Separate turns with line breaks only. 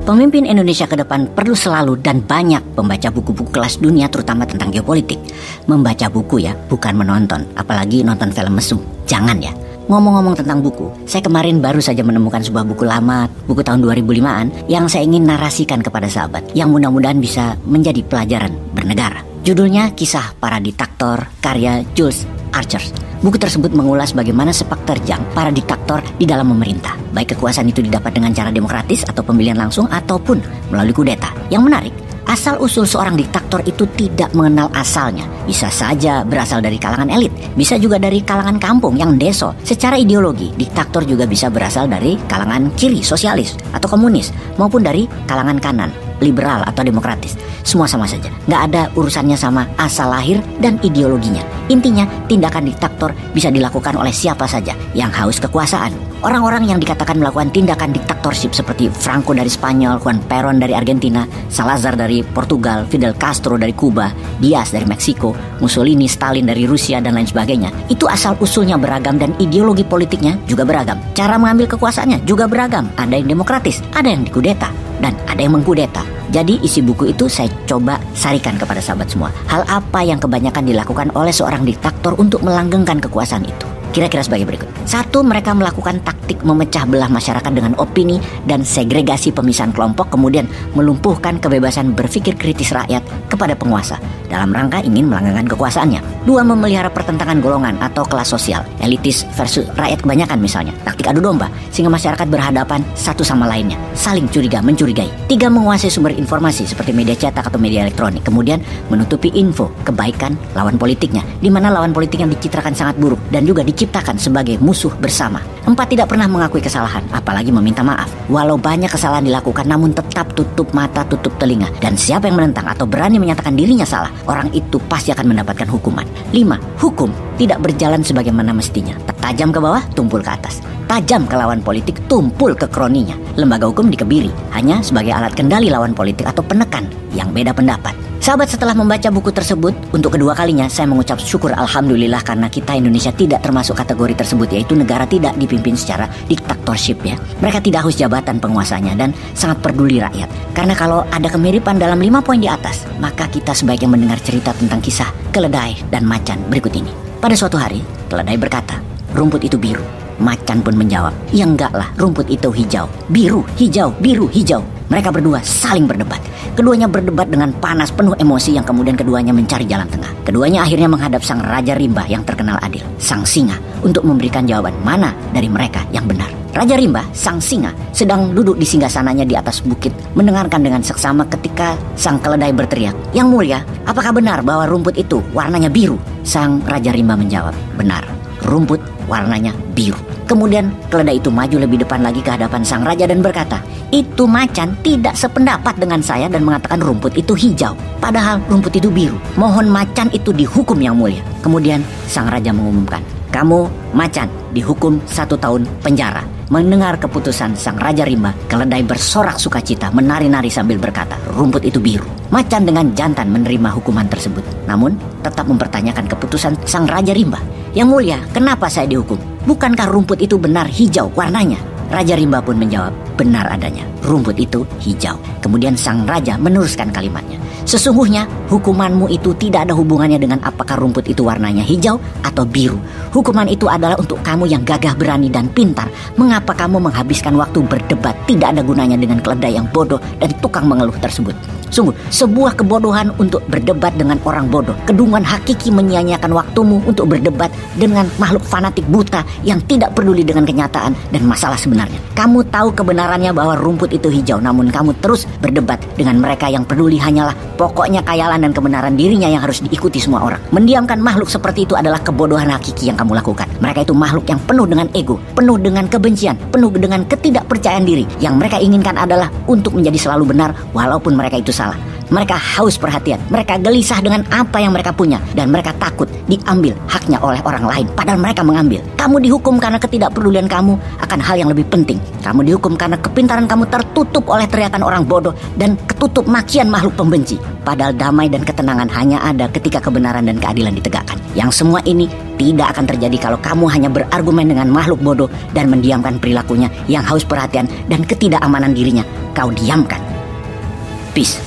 Pemimpin Indonesia ke depan perlu selalu dan banyak membaca buku-buku kelas dunia terutama tentang geopolitik. Membaca buku ya, bukan menonton, apalagi nonton film mesum. Jangan ya. Ngomong-ngomong tentang buku, saya kemarin baru saja menemukan sebuah buku lama, buku tahun 2005-an, yang saya ingin narasikan kepada sahabat, yang mudah-mudahan bisa menjadi pelajaran bernegara. Judulnya Kisah Para Diktator, karya Jules Archer. Buku tersebut mengulas bagaimana sepak terjang para diktator di dalam memerintah. Baik kekuasaan itu didapat dengan cara demokratis atau pemilihan langsung ataupun melalui kudeta. Yang menarik, asal-usul seorang diktator itu tidak mengenal asalnya. Bisa saja berasal dari kalangan elit, bisa juga dari kalangan kampung yang deso. Secara ideologi, diktator juga bisa berasal dari kalangan kiri, sosialis atau komunis, maupun dari kalangan kanan, liberal atau demokratis. Semua sama saja, nggak ada urusannya sama asal lahir dan ideologinya. Intinya, tindakan diktator bisa dilakukan oleh siapa saja yang haus kekuasaan. Orang-orang yang dikatakan melakukan tindakan diktatorship seperti Franco dari Spanyol, Juan Perón dari Argentina, Salazar dari Portugal, Fidel Castro dari Kuba, Diaz dari Meksiko, Mussolini, Stalin dari Rusia, dan lain sebagainya. Itu asal-usulnya beragam dan ideologi politiknya juga beragam. Cara mengambil kekuasaannya juga beragam. Ada yang demokratis, ada yang dikudeta, dan ada yang mengkudeta. Jadi isi buku itu saya coba sarikan kepada sahabat semua. Hal apa yang kebanyakan dilakukan oleh seorang diktator untuk melanggengkan kekuasaan itu? Kira-kira sebagai berikut. 1. Mereka melakukan taktik memecah belah masyarakat dengan opini dan segregasi pemisahan kelompok, kemudian melumpuhkan kebebasan berpikir kritis rakyat kepada penguasa dalam rangka ingin melanggengkan kekuasaannya. 2. Memelihara pertentangan golongan atau kelas sosial, elitis versus rakyat kebanyakan misalnya. Taktik adu domba, sehingga masyarakat berhadapan satu sama lainnya, saling curiga mencurigai. 3. Menguasai sumber informasi seperti media cetak atau media elektronik, kemudian menutupi info kebaikan lawan politiknya, di mana lawan politiknya dicitrakan sangat buruk dan juga diciptakan sebagai musuh bersama. 4. Tidak pernah mengakui kesalahan, apalagi meminta maaf. Walau banyak kesalahan dilakukan, namun tetap tutup mata, tutup telinga. Dan siapa yang menentang atau berani menyatakan dirinya salah, orang itu pasti akan mendapatkan hukuman. 5. Hukum tidak berjalan sebagaimana mestinya. Tajam ke bawah, tumpul ke atas. Tajam ke lawan politik, tumpul ke kroninya. Lembaga hukum dikebiri hanya sebagai alat kendali lawan politik atau penekan yang beda pendapat. Sahabat, setelah membaca buku tersebut untuk kedua kalinya, saya mengucap syukur alhamdulillah karena kita Indonesia tidak termasuk kategori tersebut, yaitu negara tidak dipimpin secara diktatorship ya. Mereka tidak haus jabatan penguasanya dan sangat peduli rakyat. Karena kalau ada kemiripan dalam 5 poin di atas, maka kita sebaiknya mendengar cerita tentang kisah keledai dan macan berikut ini. Pada suatu hari, keledai berkata, "Rumput itu biru." Macan pun menjawab, "Ya enggak lah, rumput itu hijau." "Biru, hijau, biru, hijau." Mereka berdua saling berdebat. Keduanya berdebat dengan panas, penuh emosi, yang kemudian keduanya mencari jalan tengah. Keduanya akhirnya menghadap sang Raja Rimba yang terkenal adil, sang singa, untuk memberikan jawaban mana dari mereka yang benar. Raja Rimba, sang singa, sedang duduk di singgasananya di atas bukit, mendengarkan dengan seksama ketika sang keledai berteriak, "Yang mulia, apakah benar bahwa rumput itu warnanya biru?" Sang Raja Rimba menjawab, "Benar, rumput warnanya biru." Kemudian keledai itu maju lebih depan lagi ke hadapan sang raja dan berkata, "Itu macan tidak sependapat dengan saya dan mengatakan rumput itu hijau, padahal rumput itu biru. Mohon macan itu dihukum yang mulia." Kemudian sang raja mengumumkan, "Kamu macan dihukum 1 tahun penjara." Mendengar keputusan sang Raja Rimba, keledai bersorak sukacita, menari-nari sambil berkata, "Rumput itu biru." Macan dengan jantan menerima hukuman tersebut, namun tetap mempertanyakan keputusan sang Raja Rimba. "Yang mulia, kenapa saya dihukum? Bukankah rumput itu benar hijau warnanya?" Raja Rimba pun menjawab, "Benar adanya, rumput itu hijau." Kemudian sang raja meneruskan kalimatnya, "Sesungguhnya hukumanmu itu tidak ada hubungannya dengan apakah rumput itu warnanya hijau atau biru. Hukuman itu adalah untuk kamu yang gagah, berani, dan pintar. Mengapa kamu menghabiskan waktu berdebat? Tidak ada gunanya dengan keledai yang bodoh dan tukang mengeluh tersebut. Sungguh sebuah kebodohan untuk berdebat dengan orang bodoh. Kedunguan hakiki menyia-nyiakan waktumu untuk berdebat dengan makhluk fanatik buta yang tidak peduli dengan kenyataan dan masalah sebenarnya. Kamu tahu kebenarannya bahwa rumput itu hijau, namun kamu terus berdebat dengan mereka yang peduli hanyalah pokoknya khayalan dan kebenaran dirinya yang harus diikuti semua orang. Mendiamkan makhluk seperti itu adalah kebodohan hakiki yang kamu lakukan. Mereka itu makhluk yang penuh dengan ego, penuh dengan kebencian, penuh dengan ketidakpercayaan diri. Yang mereka inginkan adalah untuk menjadi selalu benar walaupun mereka itu salah. Mereka haus perhatian, mereka gelisah dengan apa yang mereka punya, dan mereka takut diambil haknya oleh orang lain, padahal mereka mengambil. Kamu dihukum karena ketidakpedulian kamu akan hal yang lebih penting. Kamu dihukum karena kepintaran kamu tertutup oleh teriakan orang bodoh dan ketutup makian makhluk pembenci. Padahal damai dan ketenangan hanya ada ketika kebenaran dan keadilan ditegakkan. Yang semua ini tidak akan terjadi kalau kamu hanya berargumen dengan makhluk bodoh dan mendiamkan perilakunya yang haus perhatian dan ketidakamanan dirinya. Kau diamkan. Peace.